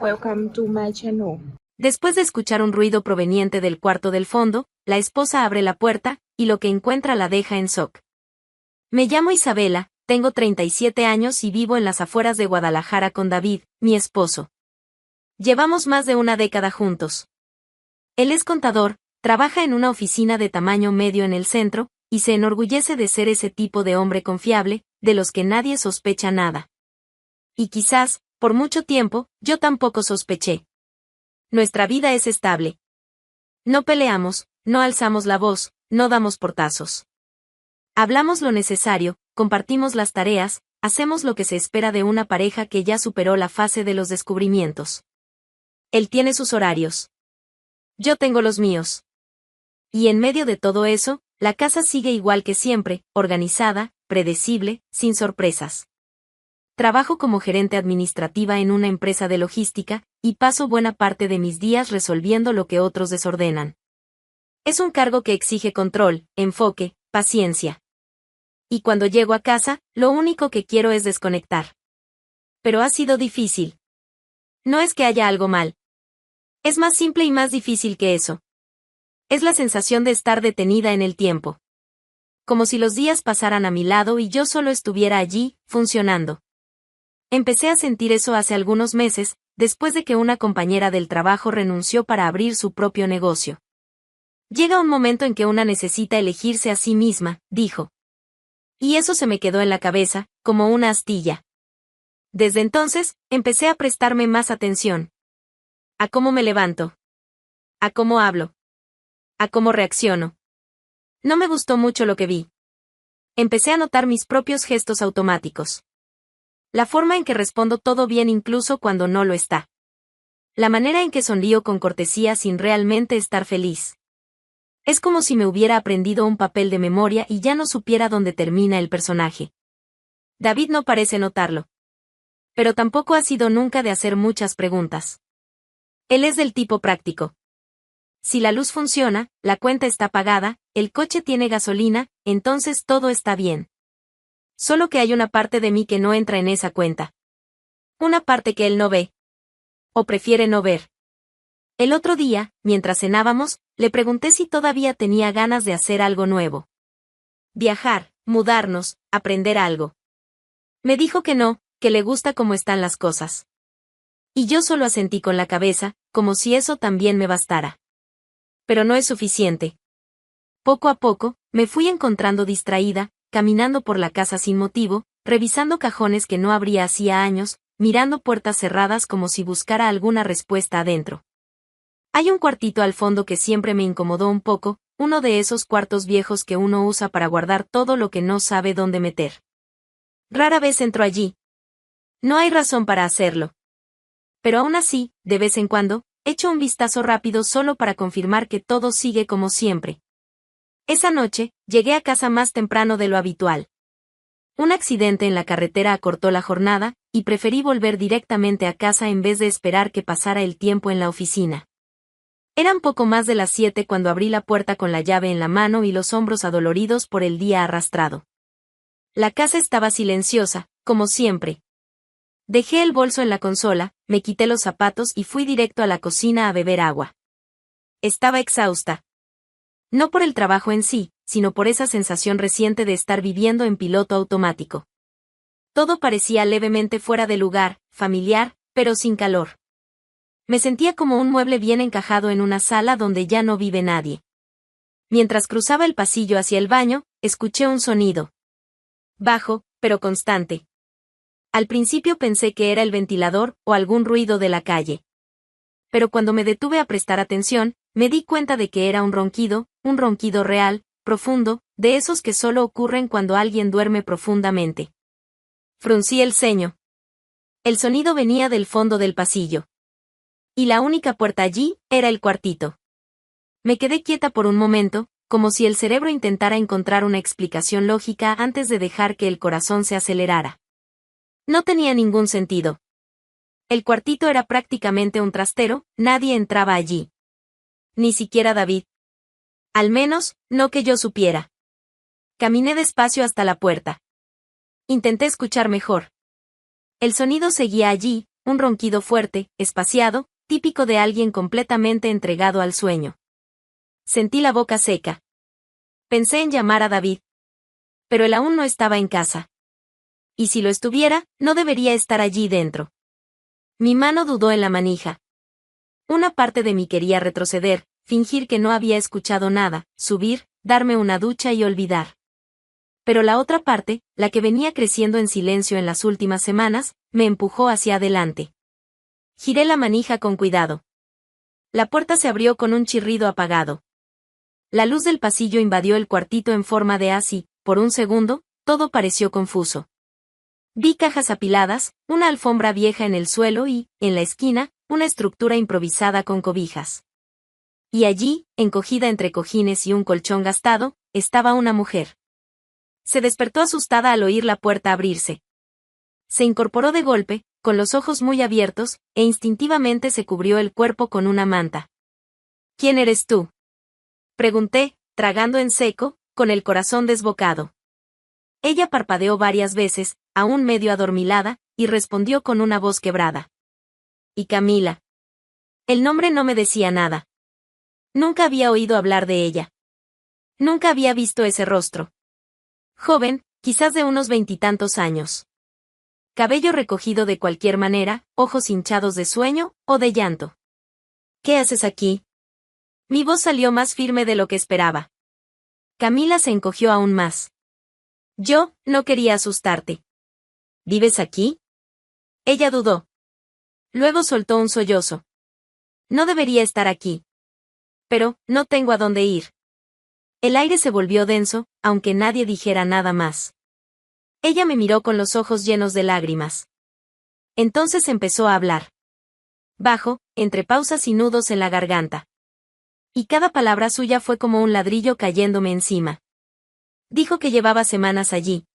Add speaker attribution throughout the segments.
Speaker 1: Welcome to my channel.
Speaker 2: Después de escuchar un ruido proveniente del cuarto del fondo, la esposa abre la puerta, y lo que encuentra la deja en shock. Me llamo Isabela, tengo 37 años y vivo en las afueras de Guadalajara con David, mi esposo. Llevamos más de una década juntos. Él es contador, trabaja en una oficina de tamaño medio en el centro, y se enorgullece de ser ese tipo de hombre confiable, de los que nadie sospecha nada. Y quizás, por mucho tiempo, yo tampoco sospeché. Nuestra vida es estable. No peleamos, no alzamos la voz, no damos portazos. Hablamos lo necesario, compartimos las tareas, hacemos lo que se espera de una pareja que ya superó la fase de los descubrimientos. Él tiene sus horarios. Yo tengo los míos. Y en medio de todo eso, la casa sigue igual que siempre, organizada, predecible, sin sorpresas. Trabajo como gerente administrativa en una empresa de logística, y paso buena parte de mis días resolviendo lo que otros desordenan. Es un cargo que exige control, enfoque, paciencia. Y cuando llego a casa, lo único que quiero es desconectar. Pero ha sido difícil. No es que haya algo mal. Es más simple y más difícil que eso. Es la sensación de estar detenida en el tiempo. Como si los días pasaran a mi lado y yo solo estuviera allí, funcionando. Empecé a sentir eso hace algunos meses, después de que una compañera del trabajo renunció para abrir su propio negocio. Llega un momento en que una necesita elegirse a sí misma, dijo. Y eso se me quedó en la cabeza, como una astilla. Desde entonces, empecé a prestarme más atención. A cómo me levanto. A cómo hablo. A cómo reacciono. No me gustó mucho lo que vi. Empecé a notar mis propios gestos automáticos. La forma en que respondo todo bien incluso cuando no lo está. La manera en que sonrío con cortesía sin realmente estar feliz. Es como si me hubiera aprendido un papel de memoria y ya no supiera dónde termina el personaje. David no parece notarlo. Pero tampoco ha sido nunca de hacer muchas preguntas. Él es del tipo práctico. Si la luz funciona, la cuenta está pagada, el coche tiene gasolina, entonces todo está bien. Solo que hay una parte de mí que no entra en esa cuenta. Una parte que él no ve. O prefiere no ver. El otro día, mientras cenábamos, le pregunté si todavía tenía ganas de hacer algo nuevo. Viajar, mudarnos, aprender algo. Me dijo que no, que le gusta cómo están las cosas. Y yo solo asentí con la cabeza, como si eso también me bastara. Pero no es suficiente. Poco a poco, me fui encontrando distraída, caminando por la casa sin motivo, revisando cajones que no abría hacía años, mirando puertas cerradas como si buscara alguna respuesta adentro. Hay un cuartito al fondo que siempre me incomodó un poco, uno de esos cuartos viejos que uno usa para guardar todo lo que no sabe dónde meter. Rara vez entro allí. No hay razón para hacerlo. Pero aún así, de vez en cuando, echo un vistazo rápido solo para confirmar que todo sigue como siempre. Esa noche, llegué a casa más temprano de lo habitual. Un accidente en la carretera acortó la jornada, y preferí volver directamente a casa en vez de esperar que pasara el tiempo en la oficina. Eran poco más de las 7 cuando abrí la puerta con la llave en la mano y los hombros adoloridos por el día arrastrado. La casa estaba silenciosa, como siempre. Dejé el bolso en la consola, me quité los zapatos y fui directo a la cocina a beber agua. Estaba exhausta. No por el trabajo en sí, sino por esa sensación reciente de estar viviendo en piloto automático. Todo parecía levemente fuera de lugar, familiar, pero sin calor. Me sentía como un mueble bien encajado en una sala donde ya no vive nadie. Mientras cruzaba el pasillo hacia el baño, escuché un sonido. Bajo, pero constante. Al principio pensé que era el ventilador o algún ruido de la calle. Pero cuando me detuve a prestar atención, me di cuenta de que era un ronquido real, profundo, de esos que solo ocurren cuando alguien duerme profundamente. Fruncí el ceño. El sonido venía del fondo del pasillo. Y la única puerta allí, era el cuartito. Me quedé quieta por un momento, como si el cerebro intentara encontrar una explicación lógica antes de dejar que el corazón se acelerara. No tenía ningún sentido. El cuartito era prácticamente un trastero, nadie entraba allí. Ni siquiera David. Al menos, no que yo supiera. Caminé despacio hasta la puerta. Intenté escuchar mejor. El sonido seguía allí, un ronquido fuerte, espaciado, típico de alguien completamente entregado al sueño. Sentí la boca seca. Pensé en llamar a David. Pero él aún no estaba en casa. Y si lo estuviera, no debería estar allí dentro. Mi mano dudó en la manija. Una parte de mí quería retroceder, fingir que no había escuchado nada, subir, darme una ducha y olvidar. Pero la otra parte, la que venía creciendo en silencio en las últimas semanas, me empujó hacia adelante. Giré la manija con cuidado. La puerta se abrió con un chirrido apagado. La luz del pasillo invadió el cuartito en forma de haz y, por un segundo, todo pareció confuso. Vi cajas apiladas, una alfombra vieja en el suelo y, en la esquina, una estructura improvisada con cobijas. Y allí, encogida entre cojines y un colchón gastado, estaba una mujer. Se despertó asustada al oír la puerta abrirse. Se incorporó de golpe, con los ojos muy abiertos, e instintivamente se cubrió el cuerpo con una manta. ¿Quién eres tú?, pregunté, tragando en seco, con el corazón desbocado. Ella parpadeó varias veces, aún medio adormilada, y respondió con una voz quebrada. Y Camila. El nombre no me decía nada. Nunca había oído hablar de ella. Nunca había visto ese rostro. Joven, quizás de unos 20 años. Cabello recogido de cualquier manera, ojos hinchados de sueño, o de llanto. ¿Qué haces aquí? Mi voz salió más firme de lo que esperaba. Camila se encogió aún más. Yo, no quería asustarte. ¿Vives aquí? Ella dudó. Luego soltó un sollozo. No debería estar aquí. Pero, no tengo a dónde ir. El aire se volvió denso, aunque nadie dijera nada más. Ella me miró con los ojos llenos de lágrimas. Entonces empezó a hablar. Bajo, entre pausas y nudos en la garganta. Y cada palabra suya fue como un ladrillo cayéndome encima. Dijo que llevaba semanas allí.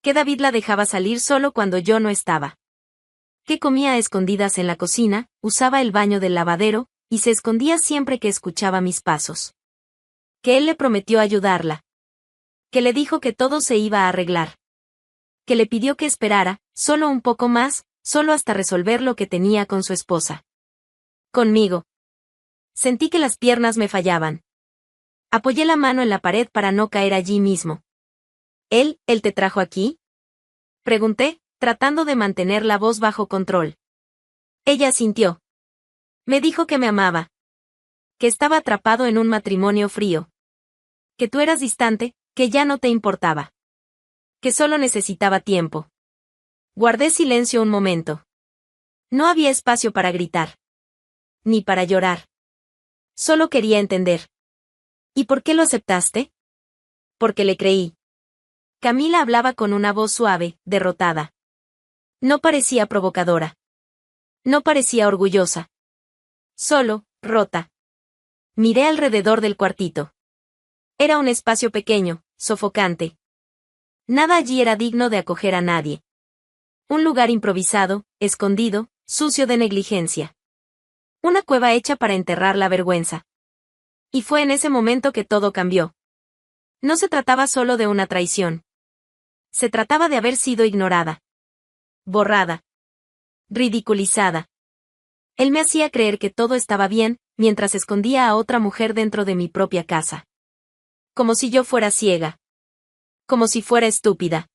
Speaker 2: Que David la dejaba salir solo cuando yo no estaba. Que comía a escondidas en la cocina, usaba el baño del lavadero, y se escondía siempre que escuchaba mis pasos. Que él le prometió ayudarla. Que le dijo que todo se iba a arreglar. Que le pidió que esperara, solo un poco más, solo hasta resolver lo que tenía con su esposa. Conmigo. Sentí que las piernas me fallaban. Apoyé la mano en la pared para no caer allí mismo. ¿Él te trajo aquí?, pregunté, tratando de mantener la voz bajo control. Ella asintió. Me dijo que me amaba. Que estaba atrapado en un matrimonio frío. Que tú eras distante, que ya no te importaba. Que solo necesitaba tiempo. Guardé silencio un momento. No había espacio para gritar. Ni para llorar. Solo quería entender. ¿Y por qué lo aceptaste? Porque le creí. Camila hablaba con una voz suave, derrotada. No parecía provocadora. No parecía orgullosa. Solo, rota. Miré alrededor del cuartito. Era un espacio pequeño, sofocante. Nada allí era digno de acoger a nadie. Un lugar improvisado, escondido, sucio de negligencia. Una cueva hecha para enterrar la vergüenza. Y fue en ese momento que todo cambió. No se trataba solo de una traición. Se trataba de haber sido ignorada. Borrada. Ridiculizada. Él me hacía creer que todo estaba bien, mientras escondía a otra mujer dentro de mi propia casa. Como si yo fuera ciega. Como si fuera estúpida.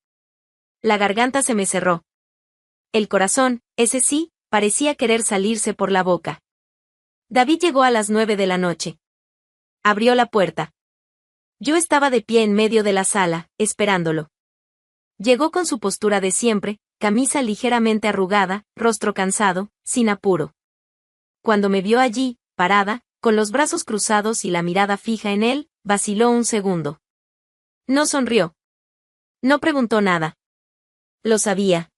Speaker 2: La garganta se me cerró. El corazón, ese sí, parecía querer salirse por la boca. David llegó a las 9 de la noche. Abrió la puerta. Yo estaba de pie en medio de la sala, esperándolo. Llegó con su postura de siempre, camisa ligeramente arrugada, rostro cansado, sin apuro. Cuando me vio allí, parada, con los brazos cruzados y la mirada fija en él, vaciló un segundo. No sonrió. No preguntó nada. Lo sabía.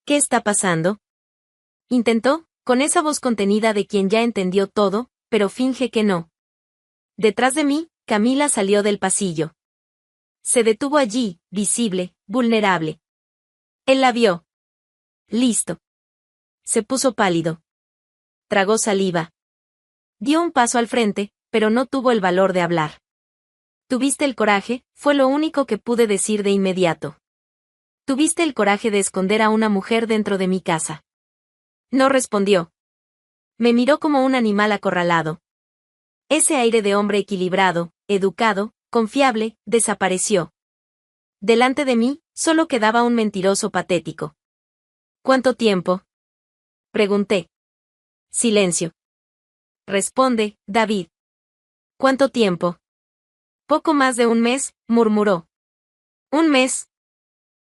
Speaker 2: ¿Qué está pasando?, intentó, con esa voz contenida de quien ya entendió todo, pero finge que no. Detrás de mí, Camila salió del pasillo. Se detuvo allí, visible, vulnerable. Él la vio. Listo. Se puso pálido. Tragó saliva. Dio un paso al frente, pero no tuvo el valor de hablar. Tuviste el coraje, fue lo único que pude decir de inmediato. Tuviste el coraje de esconder a una mujer dentro de mi casa. No respondió. Me miró como un animal acorralado. Ese aire de hombre equilibrado, educado, confiable, desapareció. Delante de mí, solo quedaba un mentiroso patético. ¿Cuánto tiempo? Pregunté. Silencio. Responde, David. ¿Cuánto tiempo? Poco más de un mes, murmuró. ¿Un mes?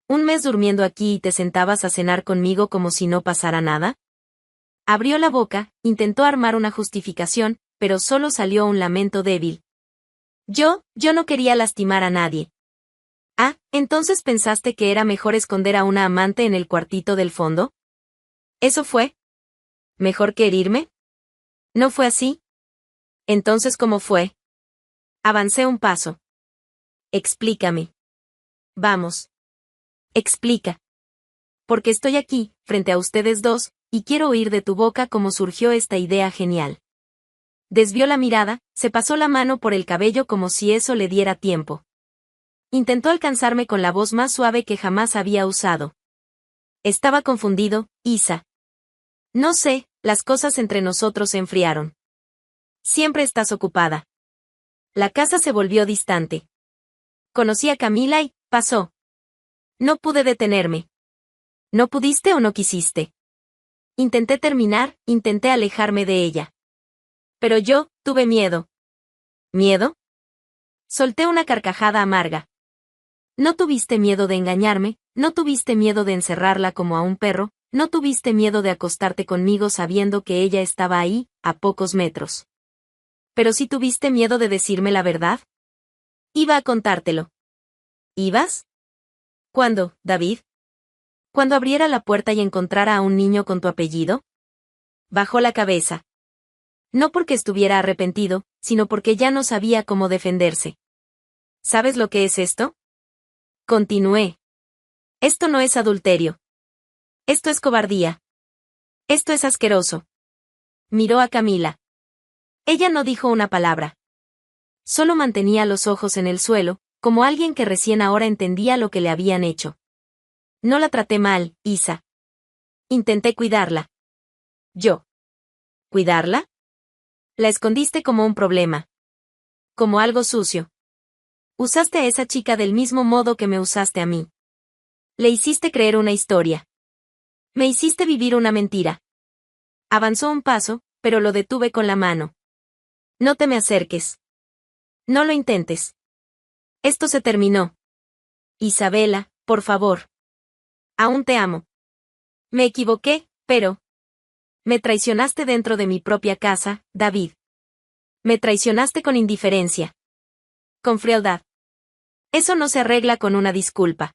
Speaker 2: ¿Un mes durmiendo aquí y te sentabas a cenar conmigo como si no pasara nada? Abrió la boca, intentó armar una justificación, pero solo salió un lamento débil. Yo no quería lastimar a nadie. Ah, ¿entonces pensaste que era mejor esconder a una amante en el cuartito del fondo? ¿Eso fue? ¿Mejor que herirme? ¿No fue así? Entonces, ¿cómo fue? Avancé un paso. Explícame. Vamos. Explica. Porque estoy aquí, frente a ustedes dos, y quiero oír de tu boca cómo surgió esta idea genial. Desvió la mirada, se pasó la mano por el cabello como si eso le diera tiempo. Intentó alcanzarme con la voz más suave que jamás había usado. Estaba confundido, Isa. No sé, las cosas entre nosotros se enfriaron. Siempre estás ocupada. La casa se volvió distante. Conocí a Camila y, pasó. No pude detenerme. ¿No pudiste o no quisiste? Intenté terminar, intenté alejarme de ella. Pero yo, tuve miedo. ¿Miedo? Solté una carcajada amarga. No tuviste miedo de engañarme, no tuviste miedo de encerrarla como a un perro, no tuviste miedo de acostarte conmigo sabiendo que ella estaba ahí, a pocos metros. Pero sí tuviste miedo de decirme la verdad. Iba a contártelo. ¿Ibas? ¿Cuándo, David? ¿Cuando abriera la puerta y encontrara a un niño con tu apellido? Bajó la cabeza. No porque estuviera arrepentido, sino porque ya no sabía cómo defenderse. ¿Sabes lo que es esto? Continué. Esto no es adulterio. Esto es cobardía. Esto es asqueroso. Miró a Camila. Ella no dijo una palabra. Solo mantenía los ojos en el suelo, como alguien que recién ahora entendía lo que le habían hecho. No la traté mal, Isa. Intenté cuidarla. Yo. ¿Cuidarla? La escondiste como un problema. Como algo sucio. Usaste a esa chica del mismo modo que me usaste a mí. Le hiciste creer una historia. Me hiciste vivir una mentira. Avanzó un paso, pero lo detuve con la mano. No te me acerques. No lo intentes. Esto se terminó. Isabela, por favor. Aún te amo. Me equivoqué, pero... Me traicionaste dentro de mi propia casa, David. Me traicionaste con indiferencia. Con frialdad. Eso no se arregla con una disculpa.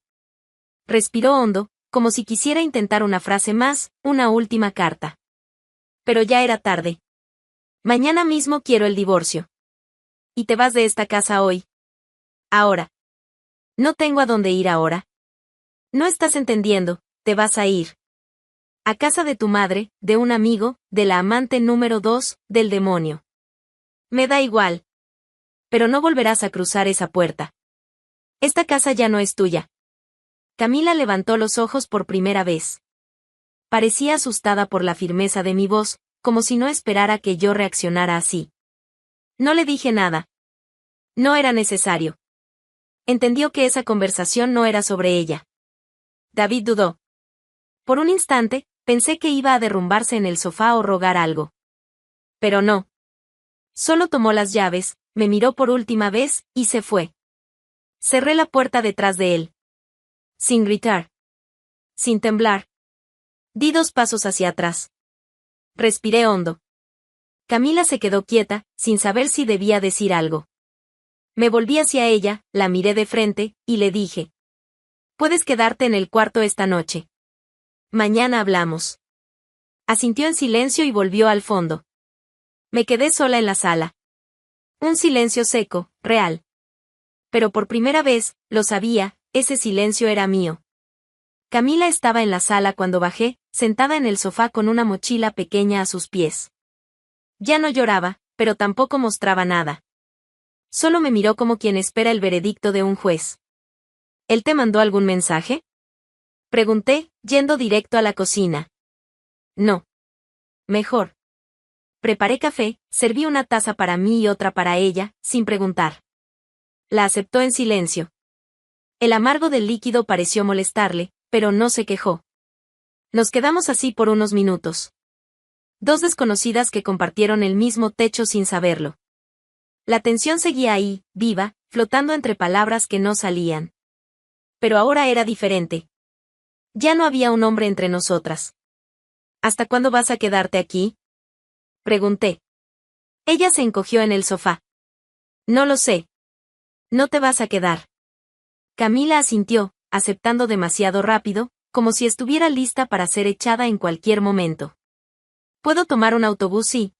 Speaker 2: Respiró hondo, como si quisiera intentar una frase más, una última carta. Pero ya era tarde. Mañana mismo quiero el divorcio. Y te vas de esta casa hoy. Ahora. No tengo a dónde ir ahora. No estás entendiendo, te vas a ir. A casa de tu madre, de un amigo, de la amante número 2, del demonio. Me da igual. Pero no volverás a cruzar esa puerta. Esta casa ya no es tuya. Camila levantó los ojos por primera vez. Parecía asustada por la firmeza de mi voz, como si no esperara que yo reaccionara así. No le dije nada. No era necesario. Entendió que esa conversación no era sobre ella. David dudó. Por un instante, pensé que iba a derrumbarse en el sofá o rogar algo. Pero no. Solo tomó las llaves, me miró por última vez, y se fue. Cerré la puerta detrás de él. Sin gritar. Sin temblar. Di 2 pasos hacia atrás. Respiré hondo. Camila se quedó quieta, sin saber si debía decir algo. Me volví hacia ella, la miré de frente, y le dije. Puedes quedarte en el cuarto esta noche. Mañana hablamos. Asintió en silencio y volvió al fondo. Me quedé sola en la sala. Un silencio seco, real. Pero por primera vez, lo sabía, ese silencio era mío. Camila estaba en la sala cuando bajé, sentada en el sofá con una mochila pequeña a sus pies. Ya no lloraba, pero tampoco mostraba nada. Solo me miró como quien espera el veredicto de un juez. ¿Él te mandó algún mensaje? Pregunté, yendo directo a la cocina. No. mejor. Preparé café, serví una taza para mí y otra para ella, sin preguntar. La aceptó en silencio. El amargo del líquido pareció molestarle, pero no se quejó. Nos quedamos así por unos minutos. Dos desconocidas que compartieron el mismo techo sin saberlo. La tensión seguía ahí, viva, flotando entre palabras que no salían. Pero ahora era diferente. Ya no había un hombre entre nosotras. ¿Hasta cuándo vas a quedarte aquí?, pregunté. Ella se encogió en el sofá. No lo sé. No te vas a quedar. Camila asintió, aceptando demasiado rápido, como si estuviera lista para ser echada en cualquier momento. ¿Puedo tomar un autobús? Sí.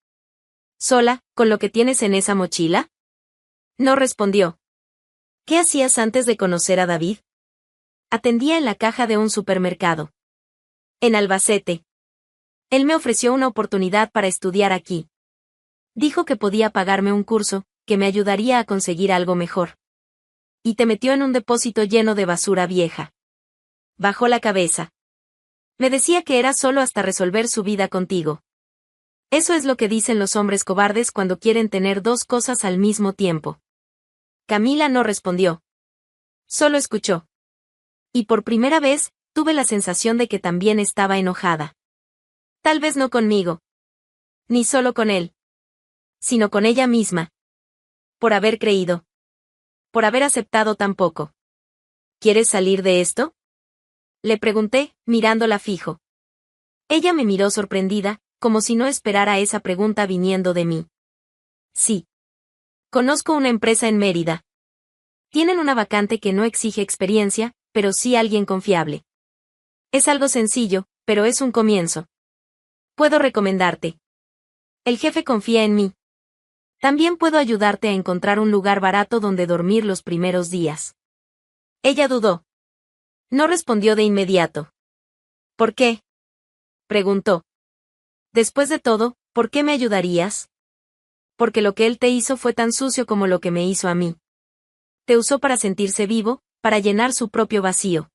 Speaker 2: ¿Sola, con lo que tienes en esa mochila? No respondió. ¿Qué hacías antes de conocer a David? Atendía en la caja de un supermercado. En Albacete. Él me ofreció una oportunidad para estudiar aquí. Dijo que podía pagarme un curso, que me ayudaría a conseguir algo mejor. Y te metió en un depósito lleno de basura vieja. Bajó la cabeza. Me decía que era solo hasta resolver su vida contigo. Eso es lo que dicen los hombres cobardes cuando quieren tener dos cosas al mismo tiempo. Camila no respondió. Solo escuchó. Y por primera vez, tuve la sensación de que también estaba enojada. Tal vez no conmigo. Ni solo con él. Sino con ella misma. Por haber creído. Por haber aceptado tan poco. ¿Quieres salir de esto?, le pregunté, mirándola fijo. Ella me miró sorprendida, como si no esperara esa pregunta viniendo de mí. Sí. Conozco una empresa en Mérida. Tienen una vacante que no exige experiencia, pero sí alguien confiable. Es algo sencillo, pero es un comienzo. Puedo recomendarte. El jefe confía en mí. También puedo ayudarte a encontrar un lugar barato donde dormir los primeros días. Ella dudó. No respondió de inmediato. ¿Por qué?, preguntó. Después de todo, ¿por qué me ayudarías? Porque lo que él te hizo fue tan sucio como lo que me hizo a mí. Te usó para sentirse vivo, para llenar su propio vacío.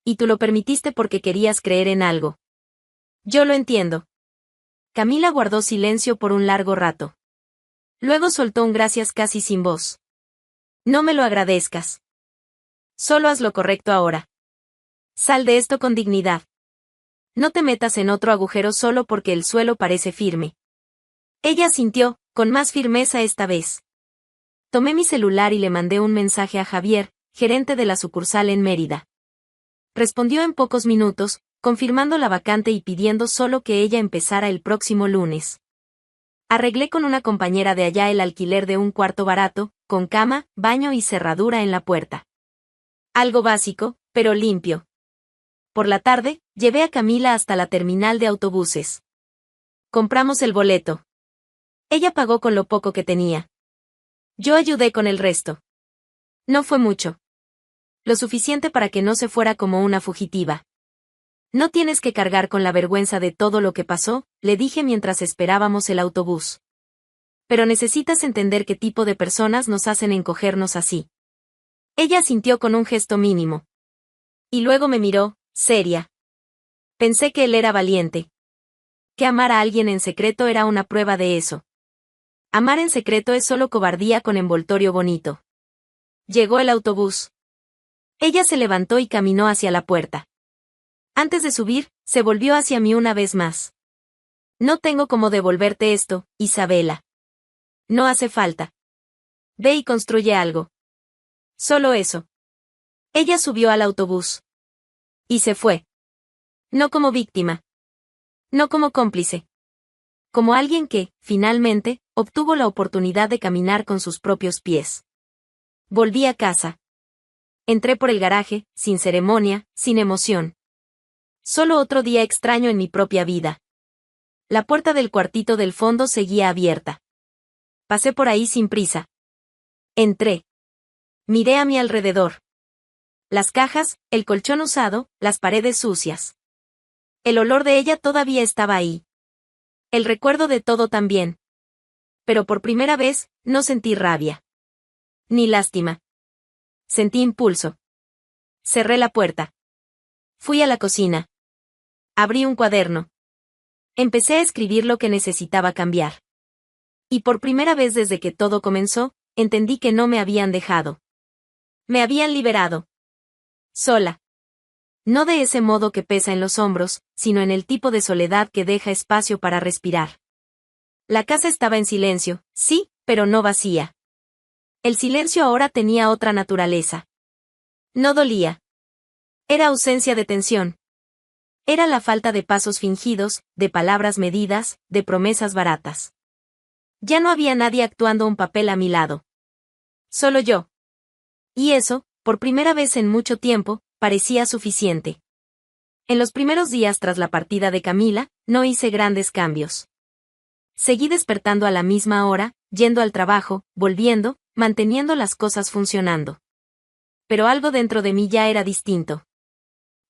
Speaker 2: Y tú lo permitiste porque querías creer en algo. Yo lo entiendo. Camila guardó silencio por un largo rato. Luego soltó un gracias casi sin voz. No me lo agradezcas. Solo haz lo correcto ahora. Sal de esto con dignidad. No te metas en otro agujero solo porque el suelo parece firme. Ella asintió, con más firmeza esta vez. Tomé mi celular y le mandé un mensaje a Javier, gerente de la sucursal en Mérida. Respondió en pocos minutos, confirmando la vacante y pidiendo solo que ella empezara el próximo lunes. Arreglé con una compañera de allá el alquiler de un cuarto barato, con cama, baño y cerradura en la puerta. Algo básico, pero limpio. Por la tarde, llevé a Camila hasta la terminal de autobuses. Compramos el boleto. Ella pagó con lo poco que tenía. Yo ayudé con el resto. No fue mucho. Lo suficiente para que no se fuera como una fugitiva. No tienes que cargar con la vergüenza de todo lo que pasó, le dije mientras esperábamos el autobús. Pero necesitas entender qué tipo de personas nos hacen encogernos así. Ella asintió con un gesto mínimo. Y luego me miró, seria. Pensé que él era valiente. Que amar a alguien en secreto era una prueba de eso. Amar en secreto es solo cobardía con envoltorio bonito. Llegó el autobús. Ella se levantó y caminó hacia la puerta. Antes de subir, se volvió hacia mí una vez más. No tengo cómo devolverte esto, Isabela. No hace falta. Ve y construye algo. Solo eso. Ella subió al autobús. Y se fue. No como víctima. No como cómplice. Como alguien que, finalmente, obtuvo la oportunidad de caminar con sus propios pies. Volví a casa. Entré por el garaje, sin ceremonia, sin emoción. Solo otro día extraño en mi propia vida. La puerta del cuartito del fondo seguía abierta. Pasé por ahí sin prisa. Entré. Miré a mi alrededor. Las cajas, el colchón usado, las paredes sucias. El olor de ella todavía estaba ahí. El recuerdo de todo también. Pero por primera vez, no sentí rabia. Ni lástima. Sentí impulso. Cerré la puerta. Fui a la cocina. Abrí un cuaderno. Empecé a escribir lo que necesitaba cambiar. Y por primera vez desde que todo comenzó, entendí que no me habían dejado. Me habían liberado. Sola. No de ese modo que pesa en los hombros, sino en el tipo de soledad que deja espacio para respirar. La casa estaba en silencio, sí, pero no vacía. El silencio ahora tenía otra naturaleza. No dolía. Era ausencia de tensión. Era la falta de pasos fingidos, de palabras medidas, de promesas baratas. Ya no había nadie actuando un papel a mi lado. Solo yo. Y eso, por primera vez en mucho tiempo, parecía suficiente. En los primeros días tras la partida de Camila, no hice grandes cambios. Seguí despertando a la misma hora, yendo al trabajo, volviendo, manteniendo las cosas funcionando. Pero algo dentro de mí ya era distinto.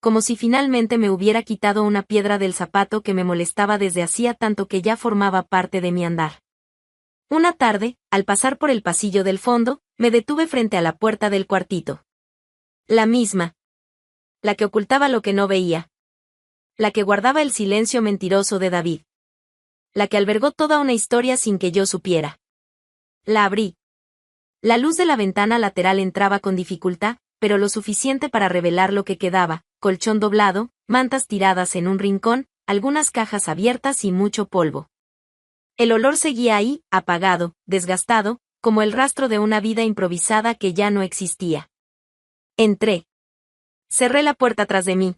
Speaker 2: Como si finalmente me hubiera quitado una piedra del zapato que me molestaba desde hacía tanto que ya formaba parte de mi andar. Una tarde, al pasar por el pasillo del fondo, me detuve frente a la puerta del cuartito. La misma. La que ocultaba lo que no veía. La que guardaba el silencio mentiroso de David. La que albergó toda una historia sin que yo supiera. La abrí. La luz de la ventana lateral entraba con dificultad, pero lo suficiente para revelar lo que quedaba: colchón doblado, mantas tiradas en un rincón, algunas cajas abiertas y mucho polvo. El olor seguía ahí, apagado, desgastado, como el rastro de una vida improvisada que ya no existía. Entré. Cerré la puerta tras de mí.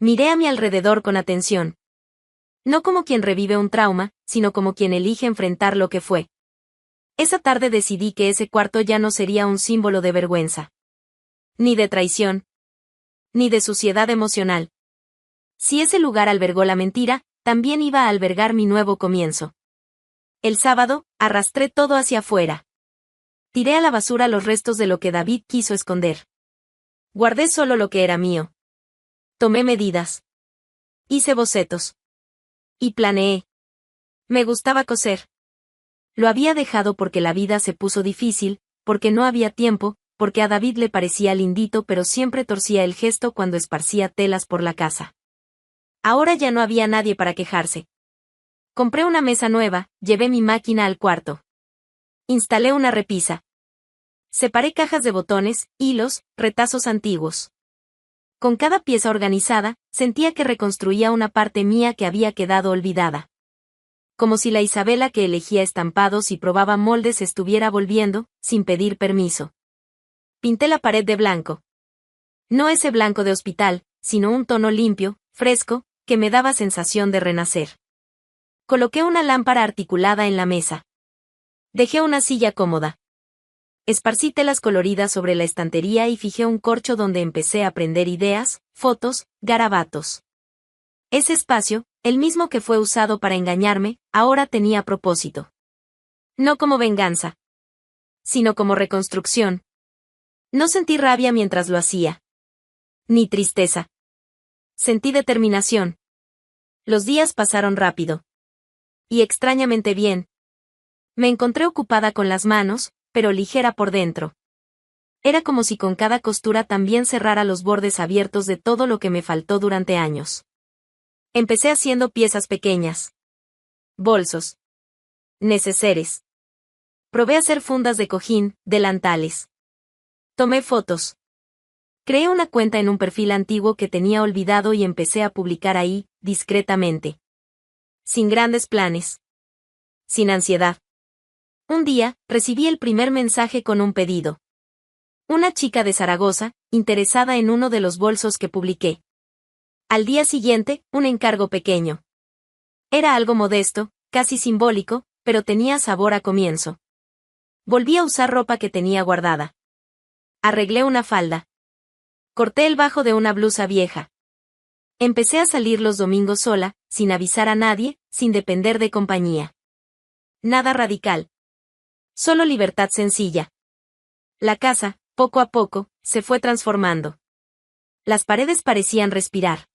Speaker 2: Miré a mi alrededor con atención. No como quien revive un trauma, sino como quien elige enfrentar lo que fue. Esa tarde decidí que ese cuarto ya no sería un símbolo de vergüenza. Ni de traición. Ni de suciedad emocional. Si ese lugar albergó la mentira, también iba a albergar mi nuevo comienzo. El sábado, arrastré todo hacia afuera. Tiré a la basura los restos de lo que David quiso esconder. Guardé solo lo que era mío. Tomé medidas. Hice bocetos. Y planeé. Me gustaba coser. Lo había dejado porque la vida se puso difícil, porque no había tiempo, porque a David le parecía lindito pero siempre torcía el gesto cuando esparcía telas por la casa. Ahora ya no había nadie para quejarse. Compré una mesa nueva, llevé mi máquina al cuarto. Instalé una repisa. Separé cajas de botones, hilos, retazos antiguos. Con cada pieza organizada, sentía que reconstruía una parte mía que había quedado olvidada. Como si la Isabela que elegía estampados y probaba moldes estuviera volviendo, sin pedir permiso. Pinté la pared de blanco. No ese blanco de hospital, sino un tono limpio, fresco, que me daba sensación de renacer. Coloqué una lámpara articulada en la mesa. Dejé una silla cómoda. Esparcí telas coloridas sobre la estantería y fijé un corcho donde empecé a prender ideas, fotos, garabatos. Ese espacio, el mismo que fue usado para engañarme, ahora tenía propósito. No como venganza, sino como reconstrucción. No sentí rabia mientras lo hacía. Ni tristeza. Sentí determinación. Los días pasaron rápido. Y extrañamente bien. Me encontré ocupada con las manos, pero ligera por dentro. Era como si con cada costura también cerrara los bordes abiertos de todo lo que me faltó durante años. Empecé haciendo piezas pequeñas. Bolsos. Neceseres. Probé hacer fundas de cojín, delantales. Tomé fotos. Creé una cuenta en un perfil antiguo que tenía olvidado y empecé a publicar ahí, discretamente. Sin grandes planes. Sin ansiedad. Un día, recibí el primer mensaje con un pedido. Una chica de Zaragoza, interesada en uno de los bolsos que publiqué. Al día siguiente, un encargo pequeño. Era algo modesto, casi simbólico, pero tenía sabor a comienzo. Volví a usar ropa que tenía guardada. Arreglé una falda. Corté el bajo de una blusa vieja. Empecé a salir los domingos sola, sin avisar a nadie, sin depender de compañía. Nada radical. Solo libertad sencilla. La casa, poco a poco, se fue transformando. Las paredes parecían respirar.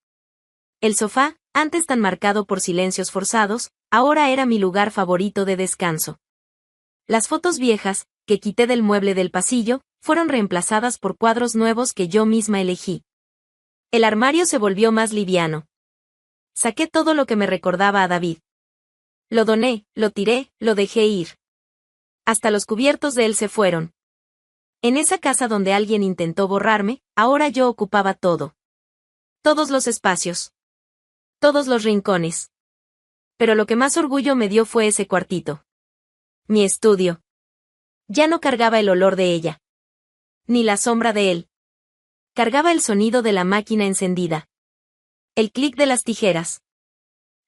Speaker 2: El sofá, antes tan marcado por silencios forzados, ahora era mi lugar favorito de descanso. Las fotos viejas, que quité del mueble del pasillo, fueron reemplazadas por cuadros nuevos que yo misma elegí. El armario se volvió más liviano. Saqué todo lo que me recordaba a David. Lo doné, lo tiré, lo dejé ir. Hasta los cubiertos de él se fueron. En esa casa donde alguien intentó borrarme, ahora yo ocupaba todo. Todos los espacios. Todos los rincones. Pero lo que más orgullo me dio fue ese cuartito. Mi estudio. Ya no cargaba el olor de ella. Ni la sombra de él. Cargaba el sonido de la máquina encendida. El clic de las tijeras.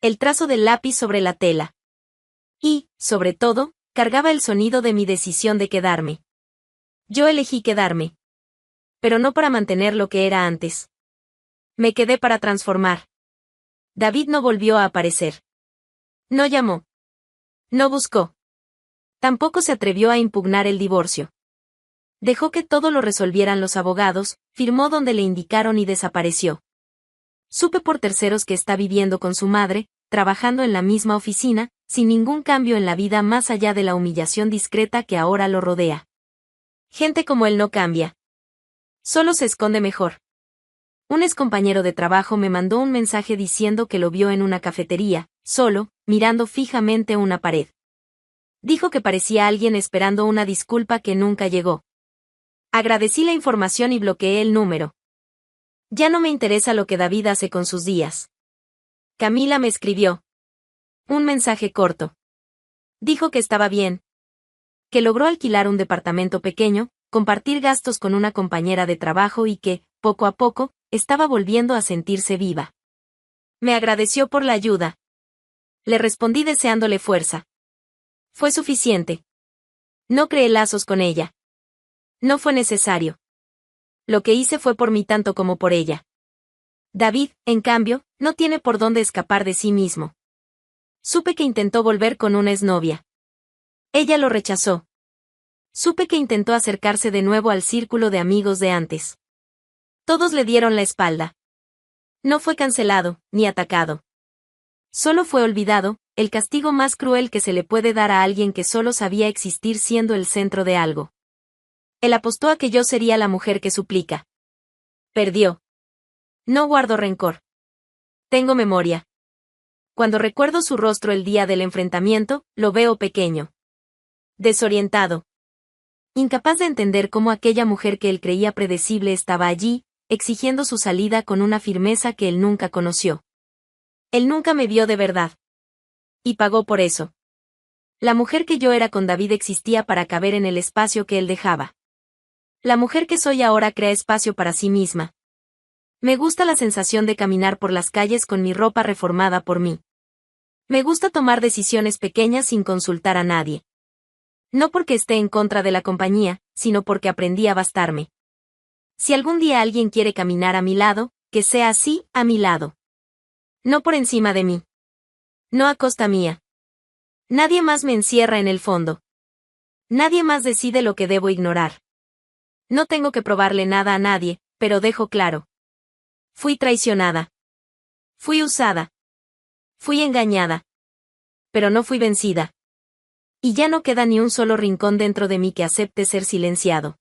Speaker 2: El trazo del lápiz sobre la tela. Y, sobre todo, cargaba el sonido de mi decisión de quedarme. Yo elegí quedarme. Pero no para mantener lo que era antes. Me quedé para transformar. David no volvió a aparecer. No llamó. No buscó. Tampoco se atrevió a impugnar el divorcio. Dejó que todo lo resolvieran los abogados, firmó donde le indicaron y desapareció. Supe por terceros que está viviendo con su madre, trabajando en la misma oficina, sin ningún cambio en la vida más allá de la humillación discreta que ahora lo rodea. Gente como él no cambia. Solo se esconde mejor. Un excompañero de trabajo me mandó un mensaje diciendo que lo vio en una cafetería, solo, mirando fijamente una pared. Dijo que parecía alguien esperando una disculpa que nunca llegó. Agradecí la información y bloqueé el número. Ya no me interesa lo que David hace con sus días. Camila me escribió. Un mensaje corto. Dijo que estaba bien. Que logró alquilar un departamento pequeño, compartir gastos con una compañera de trabajo y que, poco a poco, estaba volviendo a sentirse viva. Me agradeció por la ayuda. Le respondí deseándole fuerza. Fue suficiente. No creé lazos con ella. No fue necesario. Lo que hice fue por mí tanto como por ella. David, en cambio, no tiene por dónde escapar de sí mismo. Supe que intentó volver con una exnovia. Ella lo rechazó. Supe que intentó acercarse de nuevo al círculo de amigos de antes. Todos le dieron la espalda. No fue cancelado, ni atacado. Solo fue olvidado, el castigo más cruel que se le puede dar a alguien que solo sabía existir siendo el centro de algo. Él apostó a que yo sería la mujer que suplica. Perdió. No guardo rencor. Tengo memoria. Cuando recuerdo su rostro el día del enfrentamiento, lo veo pequeño. Desorientado. Incapaz de entender cómo aquella mujer que él creía predecible estaba allí, exigiendo su salida con una firmeza que él nunca conoció. Él nunca me vio de verdad. Y pagó por eso. La mujer que yo era con David existía para caber en el espacio que él dejaba. La mujer que soy ahora crea espacio para sí misma. Me gusta la sensación de caminar por las calles con mi ropa reformada por mí. Me gusta tomar decisiones pequeñas sin consultar a nadie. No porque esté en contra de la compañía, sino porque aprendí a bastarme. Si algún día alguien quiere caminar a mi lado, que sea así, a mi lado. No por encima de mí. No a costa mía. Nadie más me encierra en el fondo. Nadie más decide lo que debo ignorar. No tengo que probarle nada a nadie, pero dejo claro. Fui traicionada. Fui usada. Fui engañada. Pero no fui vencida. Y ya no queda ni un solo rincón dentro de mí que acepte ser silenciado.